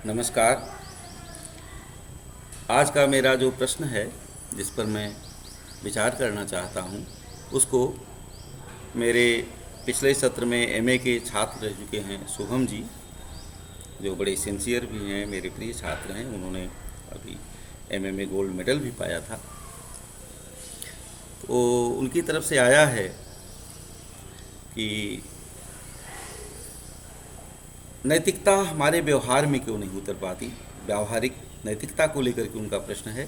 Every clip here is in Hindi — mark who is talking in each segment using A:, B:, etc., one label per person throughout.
A: नमस्कार। आज का मेरा जो प्रश्न है जिस पर मैं विचार करना चाहता हूँ उसको मेरे पिछले सत्र में एमए के छात्र रह चुके हैं शुभम जी, जो बड़े सिंसियर भी हैं, मेरे प्रिय छात्र हैं। उन्होंने अभी एमए में गोल्ड मेडल भी पाया था। तो उनकी तरफ से आया है कि नैतिकता हमारे व्यवहार में क्यों नहीं उतर पाती। व्यावहारिक नैतिकता को लेकर के उनका प्रश्न है।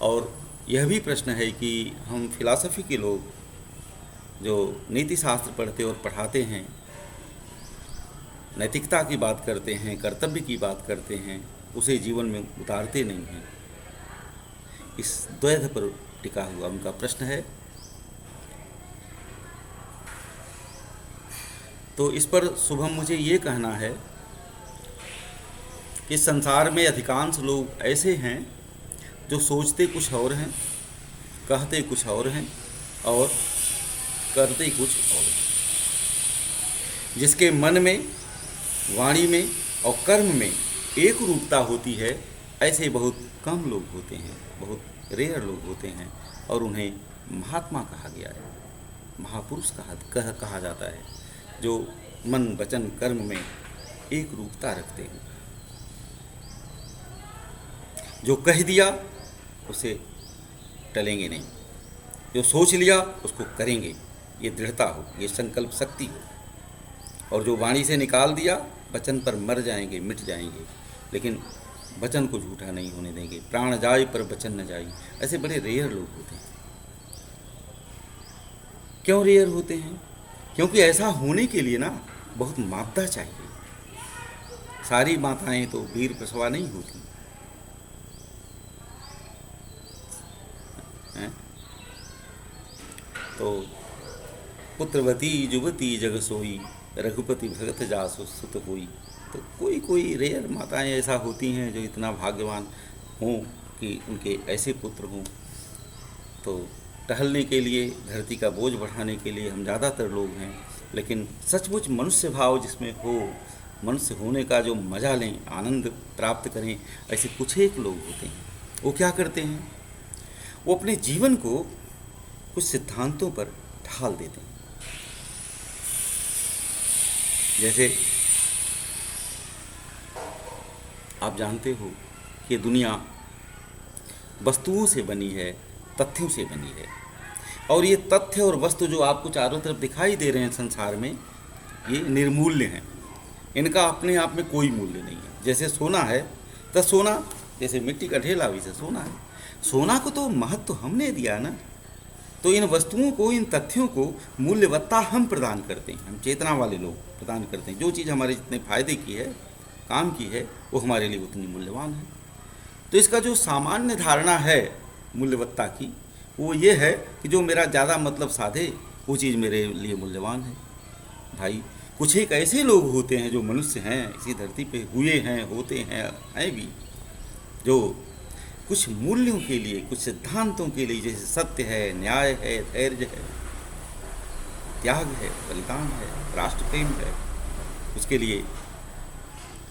A: और यह भी प्रश्न है कि हम फिलॉसफी के लोग जो नीति शास्त्र पढ़ते और पढ़ाते हैं, नैतिकता की बात करते हैं, कर्तव्य की बात करते हैं, उसे जीवन में उतारते नहीं हैं। इस द्वैध पर टिका हुआ उनका प्रश्न है। तो इस पर शुभम मुझे ये कहना है कि संसार में अधिकांश लोग ऐसे हैं जो सोचते कुछ और हैं, कहते कुछ और हैं और करते कुछ और हैं। जिसके मन में, वाणी में और कर्म में एक रूपता होती है, ऐसे बहुत कम लोग होते हैं, बहुत रेयर लोग होते हैं। और उन्हें महात्मा कहा गया है, महापुरुष कहा जाता है, जो मन वचन कर्म में एक रूपता रखते हैं। जो कह दिया उसे टलेंगे नहीं, जो सोच लिया उसको करेंगे, ये दृढ़ता हो, ये संकल्प शक्ति हो। और जो वाणी से निकाल दिया, वचन पर मर जाएंगे, मिट जाएंगे, लेकिन वचन को झूठा नहीं होने देंगे। प्राण जाए पर वचन न जाए, ऐसे बड़े रेयर लोग होते हैं। क्यों रेयर होते हैं? क्योंकि ऐसा होने के लिए ना बहुत मापदा चाहिए। सारी माताएं तो वीर प्रसवा नहीं होती हैं। तो पुत्रवती युवती जग सोई, रघुपति भगत जासु सुत होई। तो कोई रेयर माताएं ऐसा होती हैं जो इतना भाग्यवान हों कि उनके ऐसे पुत्र हों। तो टहलने के लिए, धरती का बोझ बढ़ाने के लिए हम ज़्यादातर लोग हैं, लेकिन सचमुच मनुष्य भाव जिसमें हो, मनुष्य होने का जो मज़ा लें, आनंद प्राप्त करें, ऐसे कुछ एक लोग होते हैं। वो क्या करते हैं? वो अपने जीवन को कुछ सिद्धांतों पर ढाल देते हैं। जैसे आप जानते हो कि दुनिया वस्तुओं से बनी है, तथ्यों से बनी है। और ये तथ्य और वस्तु जो आपको चारों तरफ दिखाई दे रहे हैं संसार में, ये निर्मूल्य हैं। इनका अपने आप में कोई मूल्य नहीं है। जैसे सोना है तो सोना, जैसे मिट्टी का ढेला, वैसे सोना है। सोना को तो महत्व तो हमने दिया ना। तो इन वस्तुओं को, इन तथ्यों को मूल्यवत्ता हम प्रदान करते हैं, हम चेतना वाले लोग प्रदान करते हैं। जो चीज़ हमारे जितने फायदे की है, काम की है, वो हमारे लिए उतनी मूल्यवान है। तो इसका जो सामान्य धारणा है मूल्यवत्ता की, वो ये है कि जो मेरा ज़्यादा मतलब साधे वो चीज़ मेरे लिए मूल्यवान है। भाई, कुछ एक ऐसे लोग होते हैं जो मनुष्य हैं, इसी धरती पे हुए हैं, होते हैं भी, जो कुछ मूल्यों के लिए, कुछ सिद्धांतों के लिए, जैसे सत्य है, न्याय है, धैर्य है, त्याग है, बलिदान है, राष्ट्र प्रेम है, उसके लिए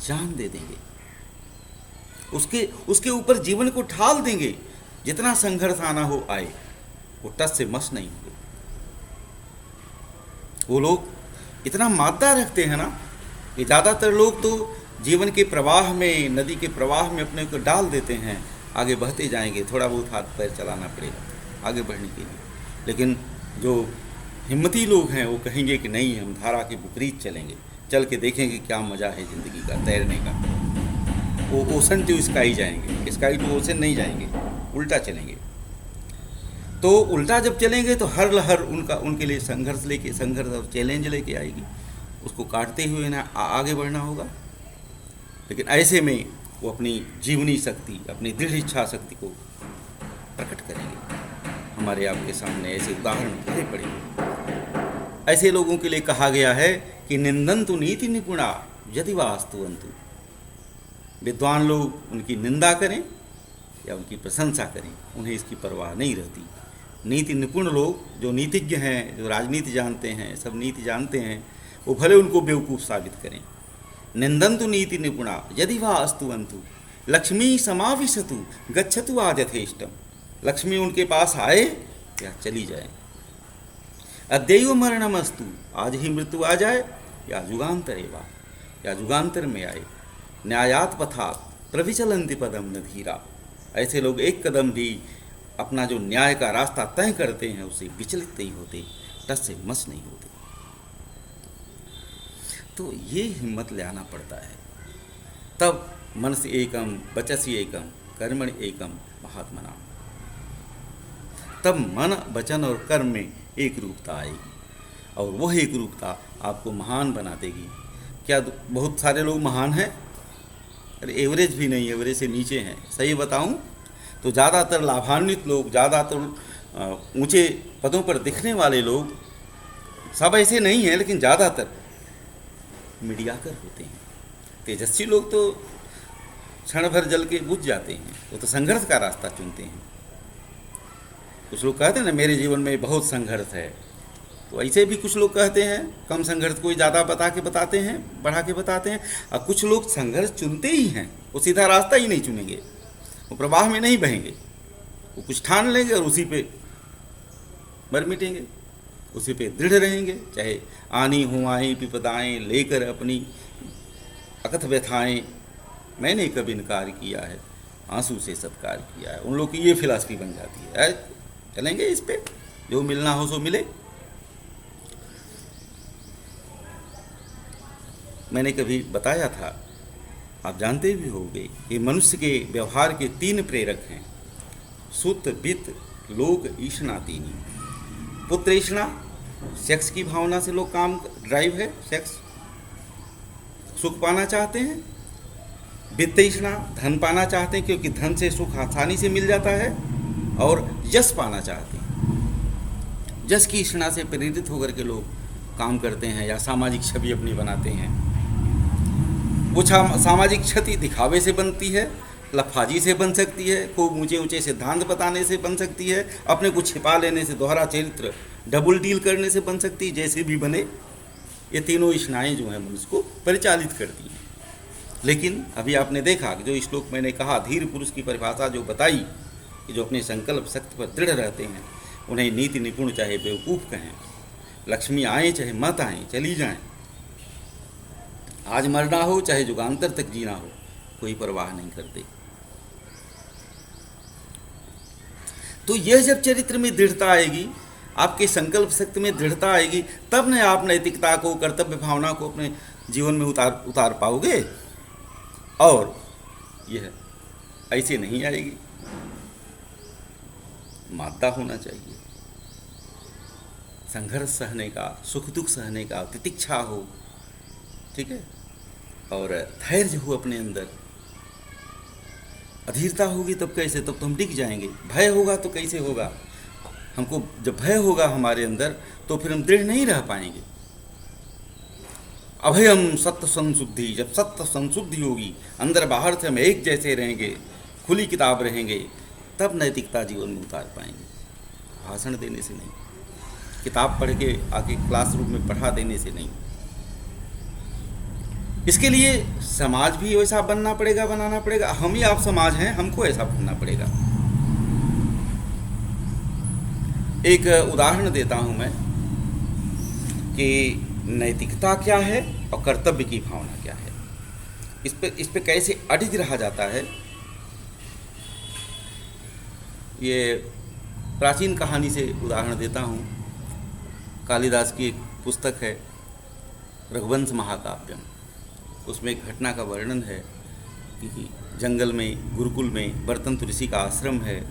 A: जान दे देंगे, उसके ऊपर जीवन को ढाल देंगे। जितना संघर्ष आना हो आए, वो टस से मस नहीं होंगे। वो लोग इतना मादा रखते हैं ना कि ज़्यादातर लोग तो जीवन के प्रवाह में, नदी के प्रवाह में अपने को डाल देते हैं, आगे बहते जाएंगे, थोड़ा बहुत हाथ पैर चलाना पड़ेगा आगे बढ़ने के लिए। लेकिन जो हिम्मती लोग हैं वो कहेंगे कि नहीं, हम धारा के विपरीत चलेंगे, चल के देखेंगे क्या मज़ा है ज़िंदगी का, तैरने का। वो ओशन टू स्काई जाएंगे, स्काई टू ओशन नहीं जाएंगे, उल्टा चलेंगे। तो उल्टा जब चलेंगे तो हर लहर उनके लिए संघर्ष और चैलेंज लेके आएगी। उसको काटते हुए ना आगे बढ़ना होगा। लेकिन ऐसे में वो अपनी जीवनी शक्ति, अपनी दृढ़ इच्छा शक्ति को प्रकट करेंगे। हमारे आपके सामने ऐसे उदाहरण भरे पड़े हैं। ऐसे लोगों के लिए कहा गया है कि निंदन्तु नीति निपुणा यदि वास्तुवन्तु। विद्वान लोग उनकी निंदा करें या उनकी प्रशंसा करें, उन्हें इसकी परवाह नहीं रहती। नीति निपुण लोग, जो नीतिज्ञ हैं, जो राजनीति जानते हैं, सब नीति जानते हैं, वो भले उनको बेवकूफ़ साबित करें, निंदन्तु नीति निपुणा यदि वा अस्तुवन्तु लक्ष्मी समाविशतु गच्छतु आज यथेष्टम। लक्ष्मी उनके पास आए या चली जाए। अद्यैव मरणमस्तु, आज ही मृत्यु आ जाए, या युगांतरे वा, या युगांतर में आए। न्यायात पथात प्रविचलन्ति पदम न धीरा। ऐसे लोग एक कदम भी अपना जो न्याय का रास्ता तय करते हैं उससे विचलित नहीं होते, टस से मस नहीं होते। तो ये हिम्मत ले आना पड़ता है, तब मनसि एकम वचसि एकम कर्मणि एकम महात्मना। तब मन वचन और कर्म में एक रूपता आएगी, और वह एक रूपता आपको महान बना देगी। क्या बहुत सारे लोग महान हैं? अरे एवरेज भी नहीं, एवरेज से नीचे हैं। सही बताऊं तो ज़्यादातर लाभान्वित लोग, ज़्यादातर ऊंचे पदों पर दिखने वाले लोग, सब ऐसे नहीं हैं, लेकिन ज़्यादातर मीडियाकर होते हैं। तेजस्वी लोग तो क्षण भर जल के बुझ जाते हैं, वो तो संघर्ष का रास्ता चुनते हैं। कुछ लोग कहते हैं ना मेरे जीवन में बहुत संघर्ष है, तो ऐसे भी कुछ लोग कहते हैं। कम संघर्ष कोई ज़्यादा बताते हैं, बढ़ा के बताते हैं। और कुछ लोग संघर्ष चुनते ही हैं, वो सीधा रास्ता ही नहीं चुनेंगे, वो प्रवाह में नहीं बहेंगे, वो कुछ ठान लेंगे और उसी पे मर मिटेंगे, उसी पे दृढ़ रहेंगे। चाहे आनी हुआएं विपदाएं लेकर अपनी अकथ व्यथाएं, मैंने कभी इनकार किया है, आंसू से सत्कार किया है। उन लोग की ये फिलॉसफी बन जाती है, चलेंगे इस पे, जो मिलना हो सो मिले। मैंने कभी बताया था, आप जानते भी होंगे कि मनुष्य के व्यवहार के 3 प्रेरक हैं, सुत वित्त लोक ईष्णा। तीनी पुत्र ईष्णा, सेक्स की भावना से लोग काम ड्राइव है, सेक्स, सुख पाना चाहते हैं। वित्त ईष्णा, धन पाना चाहते हैं क्योंकि धन से सुख आसानी से मिल जाता है। और यश पाना चाहते हैं, यश की ईष्णा से प्रेरित होकर के लोग काम करते हैं या सामाजिक छवि अपनी बनाते हैं। वो सामाजिक क्षति दिखावे से बनती है, लफाजी से बन सकती है, खूब ऊंचे ऊंचे सिद्धांत बताने से बन सकती है, अपने को छिपा लेने से, दोहरा चरित्र डबल डील करने से बन सकती है, जैसे भी बने। ये तीनों ईष्णाएँ जो हैं मनुष्य को परिचालित करती हैं। लेकिन अभी आपने देखा कि जो श्लोक मैंने कहा, धीर पुरुष की परिभाषा जो बताई, कि जो अपने संकल्प शक्ति पर दृढ़ रहते हैं, उन्हें नीति निपुण चाहे बेवकूफ़ कहें, लक्ष्मी आए चाहे मत आए, चली जाएं, आज मरना हो चाहे युगांतर तक जीना हो, कोई परवाह नहीं करते। तो यह जब चरित्र में दृढ़ता आएगी, आपके संकल्प शक्ति में दृढ़ता आएगी, तब न आप नैतिकता को, कर्तव्य भावना को अपने जीवन में उतार पाओगे। और यह ऐसे नहीं आएगी, मादा होना चाहिए, संघर्ष सहने का, सुख दुख सहने का, तितिक्षा हो, ठीक है, और धैर्य हो अपने अंदर। अधीरता होगी तब कैसे, तब तो हम डिग जाएंगे। भय होगा तो कैसे होगा, हमको जब भय होगा हमारे अंदर तो फिर हम दृढ़ नहीं रह पाएंगे। अभयम सत्य संशुद्धि, जब सत्य संशुद्धि होगी, अंदर बाहर से हम एक जैसे रहेंगे, खुली किताब रहेंगे, तब नैतिकता जीवन में उतार पाएंगे। भाषण देने से नहीं, किताब पढ़ के आके क्लासरूम में पढ़ा देने से नहीं। इसके लिए समाज भी वैसा बनना पड़ेगा, बनाना पड़ेगा। हम ही आप समाज हैं, हमको ऐसा बनना पड़ेगा। एक उदाहरण देता हूं मैं कि नैतिकता क्या है और कर्तव्य की भावना क्या है, इस पे कैसे अडिग रहा जाता है। ये प्राचीन कहानी से उदाहरण देता हूँ। कालिदास की एक पुस्तक है रघुवंश महाकाव्यम, उसमें एक घटना का वर्णन है कि जंगल में, गुरुकुल में बर्तंत ऋषि का आश्रम है।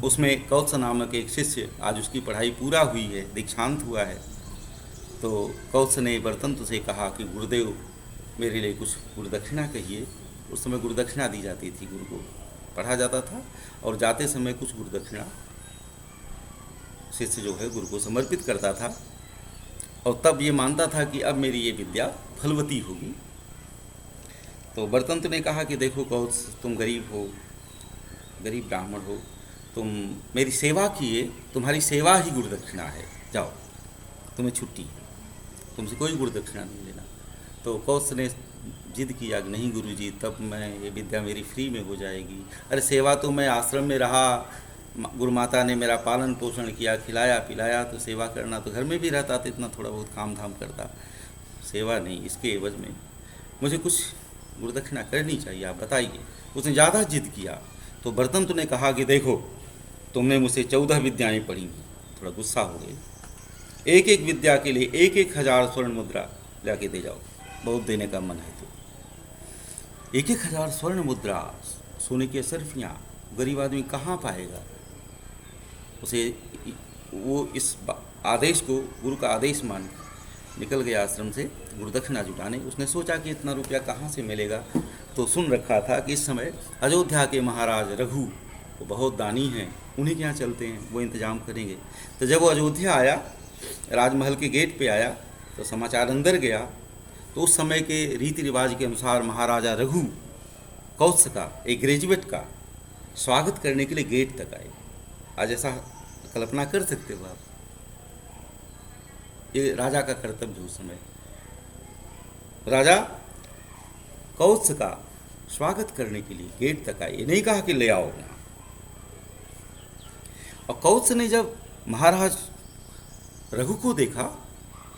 A: उसमें कौत्स नामक एक शिष्य, आज उसकी पढ़ाई पूरा हुई है, दीक्षांत हुआ है। तो कौत्स ने बर्तंत से कहा कि गुरुदेव मेरे लिए कुछ गुरुदक्षिणा कहिए। उस समय गुरुदक्षिणा दी जाती थी, गुरु को पढ़ा जाता था और जाते समय कुछ गुरुदक्षिणा शिष्य जो है गुरु को समर्पित करता था, और तब ये मानता था कि अब मेरी ये विद्या फलवती होगी। तो बर्तंत ने कहा कि देखो कौत्स, तुम गरीब हो, गरीब ब्राह्मण हो, तुम मेरी सेवा किए, तुम्हारी सेवा ही गुरुदक्षिणा है, जाओ तुम्हें छुट्टी, तुमसे कोई गुरुदक्षिणा नहीं लेना। तो कौत्स ने जिद किया कि नहीं गुरुजी, तब मैं ये विद्या मेरी फ्री में हो जाएगी। अरे सेवा तो मैं आश्रम में रहा, गुरु माता ने मेरा पालन पोषण किया, खिलाया पिलाया, तो सेवा करना तो घर में भी रहता, तो इतना थोड़ा बहुत काम धाम करता, सेवा नहीं, इसके एवज में मुझे कुछ गुरुदक्षिणा करनी चाहिए, आप बताइए। उसने ज़्यादा जिद किया तो बर्तन ने कहा कि देखो, तुमने मुझसे 14 विद्याएँ पढ़ी हैं। थोड़ा गुस्सा हो गए। एक एक विद्या के लिए 1,000 स्वर्ण मुद्रा लाके दे जाओ, बहुत देने का मन है तो। 1,000 स्वर्ण मुद्रा, सोने की असरफियाँ, गरीब आदमी कहाँ पाएगा उसे। वो इस आदेश को गुरु का आदेश मान निकल गया आश्रम से गुरुदक्षिणा जुटाने। उसने सोचा कि इतना रुपया कहाँ से मिलेगा, तो सुन रखा था कि इस समय अयोध्या के महाराज रघु वो बहुत दानी हैं, उन्हीं के यहाँ चलते हैं, वो इंतजाम करेंगे। तो जब वो अयोध्या आया, राजमहल के गेट पे आया, तो समाचार अंदर गया, तो उस समय के रीति रिवाज के अनुसार महाराजा रघु कौत्स का, एक ग्रेजुएट का स्वागत करने के लिए गेट तक आए। आज ऐसा कल्पना कर सकते हो आप, ये राजा का कर्तव्य उस समय। राजा कौत्स का स्वागत करने के लिए गेट तक आए, ये नहीं कहा कि ले आओ। और कौत्स ने जब महाराज रघु को देखा,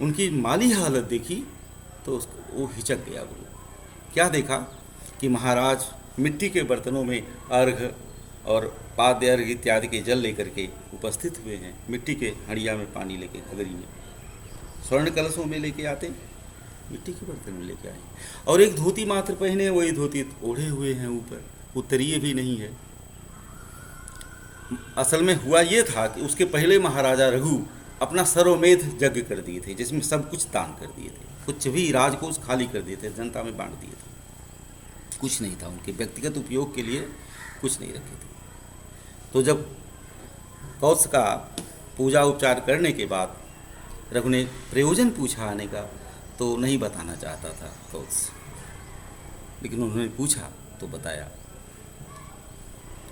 A: उनकी माली हालत देखी, तो वो हिचक गया। गुरु क्या देखा कि महाराज मिट्टी के बर्तनों में अर्घ और पाद्य अर्घ इत्यादि के जल लेकर के उपस्थित हुए हैं। मिट्टी के हड़िया में पानी लेके, घगरी में, स्वर्ण कलशों में लेके आते, मिट्टी के बर्तन में लेके आए, और एक धोती मात्र पहने, वही धोती ओढ़े हुए हैं, ऊपर उत्तरीय भी नहीं है। असल में हुआ ये था कि उसके पहले महाराजा रघु अपना सर्वमेध यज्ञ कर दिए थे, जिसमें सब कुछ दान कर दिए थे, कुछ भी राजकोष खाली कर दिए थे, जनता में बांट दिए थे, कुछ नहीं था उनके व्यक्तिगत उपयोग के लिए, कुछ नहीं रखे थे। तो जब कौत्स का पूजा उपचार करने के बाद रघु ने प्रयोजन पूछा आने का, तो नहीं बताना चाहता था कौत्स, लेकिन उन्होंने पूछा तो बताया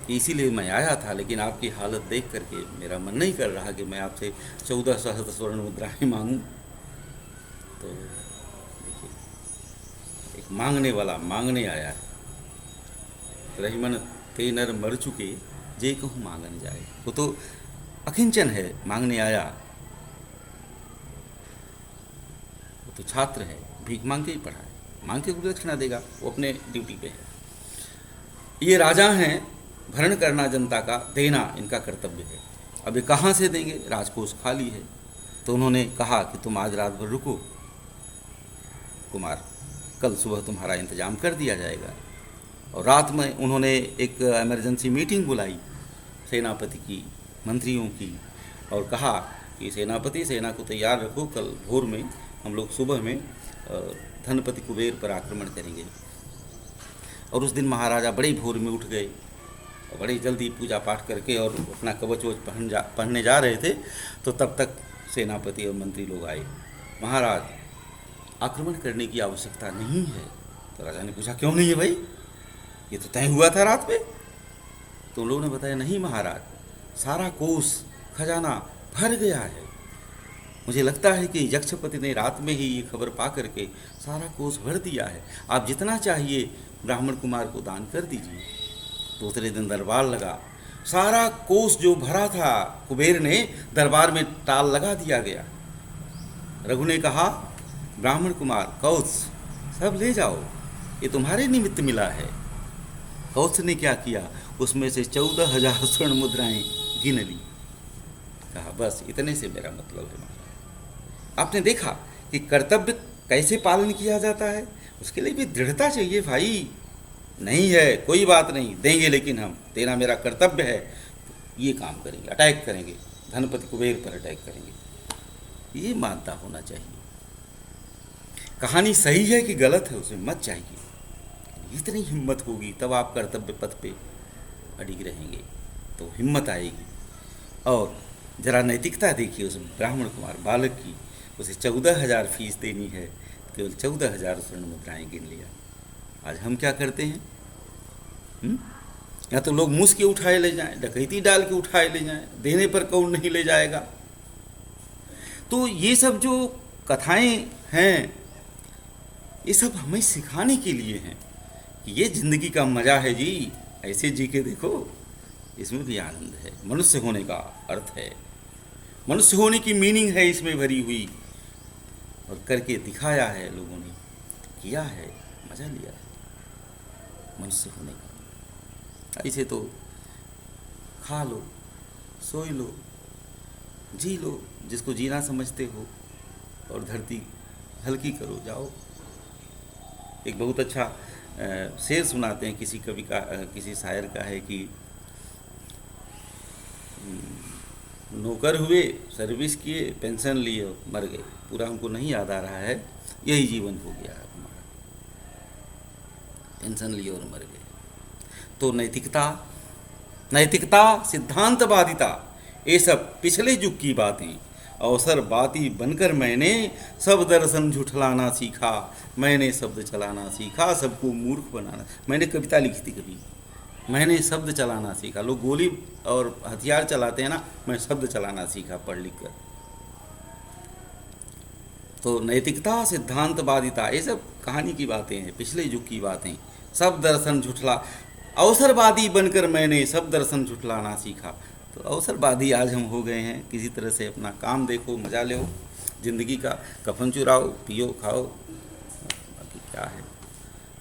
A: कि इसीलिए मैं आया था, लेकिन आपकी हालत देख करके मेरा मन नहीं कर रहा कि मैं आपसे 14 सहस्त्र स्वर्ण मुद्राएं मांगूं। तो देखिए, एक मांगने वाला मांगने आया है। रहीमन ते नर मर चुके, जे कहूँ मांगन जाए। वो तो अकिंचन है, मांगने आया। वो तो छात्र है, भीख मांग के ही पढ़ा है, मांग के गुरुदक्षिणा देगा, वो अपने ड्यूटी पे है। ये राजा हैं, भरण करना जनता का, देना इनका कर्तव्य है। अब ये कहाँ से देंगे, राजकोष खाली है। तो उन्होंने कहा कि तुम आज रात भर रुको कुमार, कल सुबह तुम्हारा इंतजाम कर दिया जाएगा। और रात में उन्होंने एक इमरजेंसी मीटिंग बुलाई सेनापति की, मंत्रियों की, और कहा कि सेनापति, सेना को तैयार रखो, कल भोर में हम लोग सुबह में धनपति कुबेर पर आक्रमण करेंगे। और उस दिन महाराजा बड़े भोर में उठ गए और बड़ी जल्दी पूजा पाठ करके और अपना कवच वच पहनने जा रहे थे, तो तब तक सेनापति और मंत्री लोग आए। महाराज, आक्रमण करने की आवश्यकता नहीं है। तो राजा ने पूछा, क्यों नहीं है भाई, ये तो तय हुआ था रात में। तो उन लोगों ने बताया, नहीं महाराज, सारा कोष खजाना भर गया है। मुझे लगता है कि यक्षपति ने रात में ही ये खबर पा करके सारा कोष भर दिया है, आप जितना चाहिए ब्राह्मण कुमार को दान कर दीजिए। दूसरे दिन दरबार लगा, सारा कोष जो भरा था कुबेर ने दरबार में ताल लगा दिया गया। रघु ने कहा, ब्राह्मण कुमार, कौत्स, सब ले जाओ, ये तुम्हारे निमित्त मिला है। कौत्स ने क्या किया, उसमें से 14,000 स्वर्ण मुद्राएं गिन ली। कहा, बस इतने से मेरा मतलब है। आपने देखा कि कर्तव्य कैसे पालन किया जाता है, उसके लिए भी दृढ़ता चाहिए भाई। नहीं है, कोई बात नहीं, देंगे, लेकिन हम, देना मेरा कर्तव्य है, तो ये काम करेंगे, अटैक करेंगे, धनपति कुबेर पर अटैक करेंगे। ये मानता होना चाहिए। कहानी सही है कि गलत है, उसमें मत चाहिए, इतनी हिम्मत होगी तब आप कर्तव्य पथ पे अड़िग रहेंगे, तो हिम्मत आएगी। और जरा नैतिकता देखिए उस ब्राह्मण कुमार बालक की, उसे 14,000 फीस देनी है, केवल 14,000 स्वर्ण मुद्राएं गिन लिया। आज हम क्या करते हैं, या तो लोग मुँह के उठाए ले जाएं, डकैती डाल के उठाए ले जाएं, देने पर कौन नहीं ले जाएगा। तो ये सब जो कथाएं हैं, ये सब हमें सिखाने के लिए हैं कि ये ज़िंदगी का मज़ा है जी, ऐसे जी के देखो, इसमें भी आनंद है। मनुष्य होने का अर्थ है, मनुष्य होने की मीनिंग है इसमें भरी हुई, और करके दिखाया है लोगों ने, किया है, मज़ा लिया है मनुष्य होने का। ऐसे तो खा लो, सोई लो, जी लो जिसको जीना समझते हो, और धरती हल्की करो, जाओ। एक बहुत अच्छा शेर सुनाते हैं किसी कवि का, किसी शायर का है कि नौकर हुए, सर्विस किए, पेंशन लिए, मर गए। पूरा हमको नहीं याद आ रहा है, यही जीवन हो गया हमारा, पेंशन लिए और मर गए। तो नैतिकता, सिद्धांतवादिता, ये सब पिछले युग की बातें। अवसरवादी बनकर मैंने सब दर्शन झुठलाना सीखा, मैंने शब्द चलाना सीखा, सबको मूर्ख बनाना। मैंने कविता लिखी थी कभी, मैंने शब्द चलाना सीखा। लोग गोली और हथियार चलाते हैं ना, मैं शब्द चलाना सीखा पढ़ लिख कर। तो नैतिकता, सिद्धांतवादिता, ये सब कहानी की बातें हैं, पिछले युग की बातें। सब दर्शन झुठला, अवसरवादी बनकर मैंने सब दर्शन झुठलाना सीखा। तो अवसरवादी आज हम हो गए हैं। किसी तरह से अपना काम देखो, मजा लो ज़िंदगी का, कफन चुराओ, पियो, खाओ, बाकी क्या है।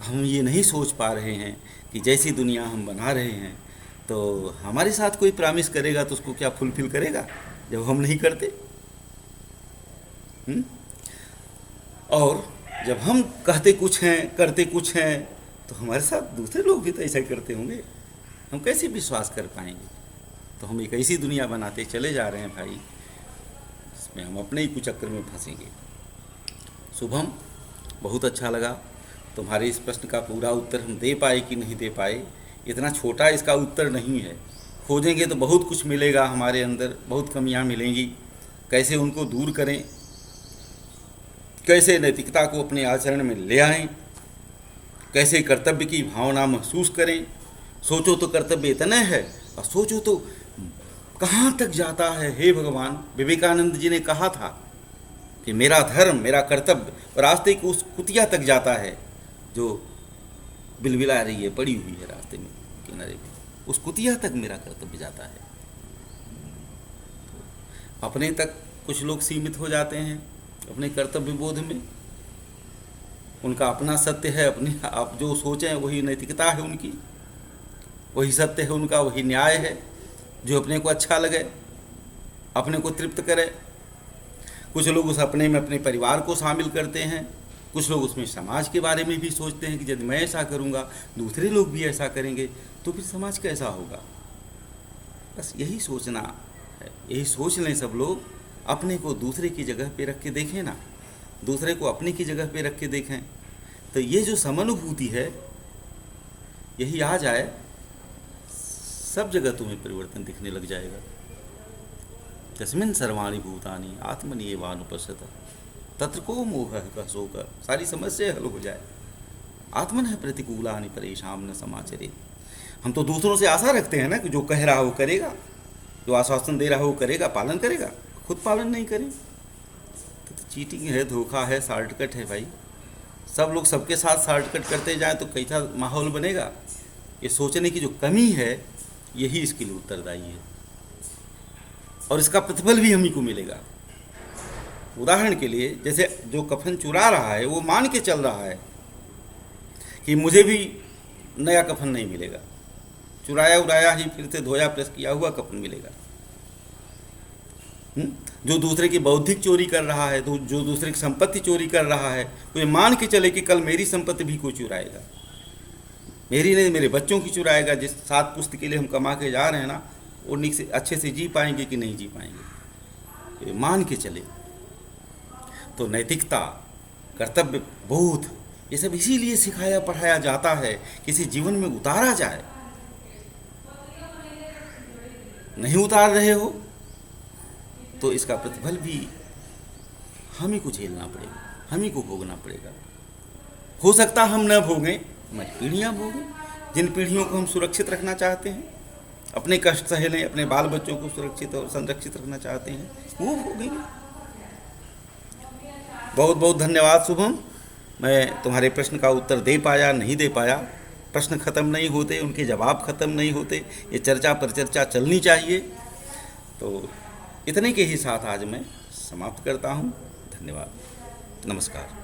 A: हम ये नहीं सोच पा रहे हैं कि जैसी दुनिया हम बना रहे हैं, तो हमारे साथ कोई प्रॉमिस करेगा तो उसको क्या फुलफिल करेगा जब हम नहीं करते। और जब हम कहते कुछ हैं, करते कुछ हैं, तो हमारे साथ दूसरे लोग भी तो ऐसा ही करते होंगे, हम कैसे विश्वास कर पाएंगे। तो हम एक ऐसी दुनिया बनाते चले जा रहे हैं भाई, इसमें हम अपने ही कुचक्कर में फंसेंगे। शुभम, बहुत अच्छा लगा। तुम्हारे इस प्रश्न का पूरा उत्तर हम दे पाए कि नहीं दे पाए, इतना छोटा इसका उत्तर नहीं है। खोजेंगे तो बहुत कुछ मिलेगा, हमारे अंदर बहुत कमियां मिलेंगी। कैसे उनको दूर करें, कैसे नैतिकता को अपने आचरण में ले आएं, कैसे कर्तव्य की भावना महसूस करें। सोचो तो कर्तव्य इतना है, और सोचो तो कहाँ तक जाता है। हे भगवान, विवेकानंद जी ने कहा था कि मेरा धर्म, मेरा कर्तव्य रास्ते की उस कुतिया तक जाता है जो बिलबिला रही है, पड़ी हुई है रास्ते में किनारे पे, उस कुतिया तक मेरा कर्तव्य जाता है। तो अपने तक कुछ लोग सीमित हो जाते हैं अपने कर्तव्य बोध में, उनका अपना सत्य है, अपने आप जो सोचें वही नैतिकता है उनकी, वही सत्य है उनका, वही न्याय है जो अपने को अच्छा लगे, अपने को तृप्त करे। कुछ लोग उस अपने में अपने परिवार को शामिल करते हैं, कुछ लोग उसमें समाज के बारे में भी सोचते हैं कि यदि मैं ऐसा करूँगा दूसरे लोग भी ऐसा करेंगे तो फिर समाज कैसा होगा। बस यही सोचना है, यही सोच लें सब लोग, अपने को दूसरे की जगह पे रख के देखें ना, दूसरे को अपने की जगह पे रख के देखें, तो ये जो समानुभूति है यही आ जाए, सब जगह तुम्हें परिवर्तन दिखने लग जाएगा। तस्मिन् सर्वाणि भूतानि आत्मन्येवानुपश्यतः तत्र को मोहः कः शोकः। सारी समस्या हल हो जाए। आत्मनः प्रतिकूलानि परेषां न समाचरेत्। हम तो दूसरों से आशा रखते हैं ना कि जो कह रहा हो करेगा, जो आश्वासन दे रहा हो करेगा, पालन करेगा, खुद पालन नहीं करें तो चीटिंग है, धोखा है, शॉर्टकट है भाई। सब लोग सबके साथ शॉर्टकट करते जाएं तो कैसा माहौल बनेगा। ये सोचने की जो कमी है यही इसके लिए उत्तरदायी है, और इसका प्रतिफल भी हम ही को मिलेगा। उदाहरण के लिए, जैसे जो कफन चुरा रहा है वो मान के चल रहा है कि मुझे भी नया कफन नहीं मिलेगा, चुराया उराया ही फिर से धोया प्रेस किया हुआ कफन मिलेगा। जो दूसरे की बौद्धिक चोरी कर रहा है, जो दूसरे की संपत्ति चोरी कर रहा है, वो ये मान के चले कि कल मेरी संपत्ति भी कोई चुराएगा, मेरी नहीं मेरे बच्चों की चुराएगा। जिस 7 पुश्त के लिए हम कमा के जा रहे हैं ना, वो निक से अच्छे से जी पाएंगे कि नहीं जी पाएंगे, ये मान के चले। तो नैतिकता, कर्तव्य बोध, ये सब इसीलिए सिखाया पढ़ाया जाता है, किसी जीवन में उतारा जाए। नहीं उतार रहे हो तो इसका प्रतिफल भी हम ही को झेलना पड़ेगा, हम ही को भोगना पड़ेगा। हो सकता हम न भोगें, हमारी पीढ़ियाँ भोगें। जिन पीढ़ियों को हम सुरक्षित रखना चाहते हैं, अपने कष्ट सह लें, अपने बाल बच्चों को सुरक्षित और संरक्षित रखना चाहते हैं, वो भोगेंगे। बहुत बहुत धन्यवाद शुभम। मैं तुम्हारे प्रश्न का उत्तर दे पाया नहीं दे पाया। प्रश्न ख़त्म नहीं होते, उनके जवाब ख़त्म नहीं होते, ये चर्चा पर चर्चा चलनी चाहिए। तो इतने के ही साथ आज मैं समाप्त करता हूँ। धन्यवाद, नमस्कार।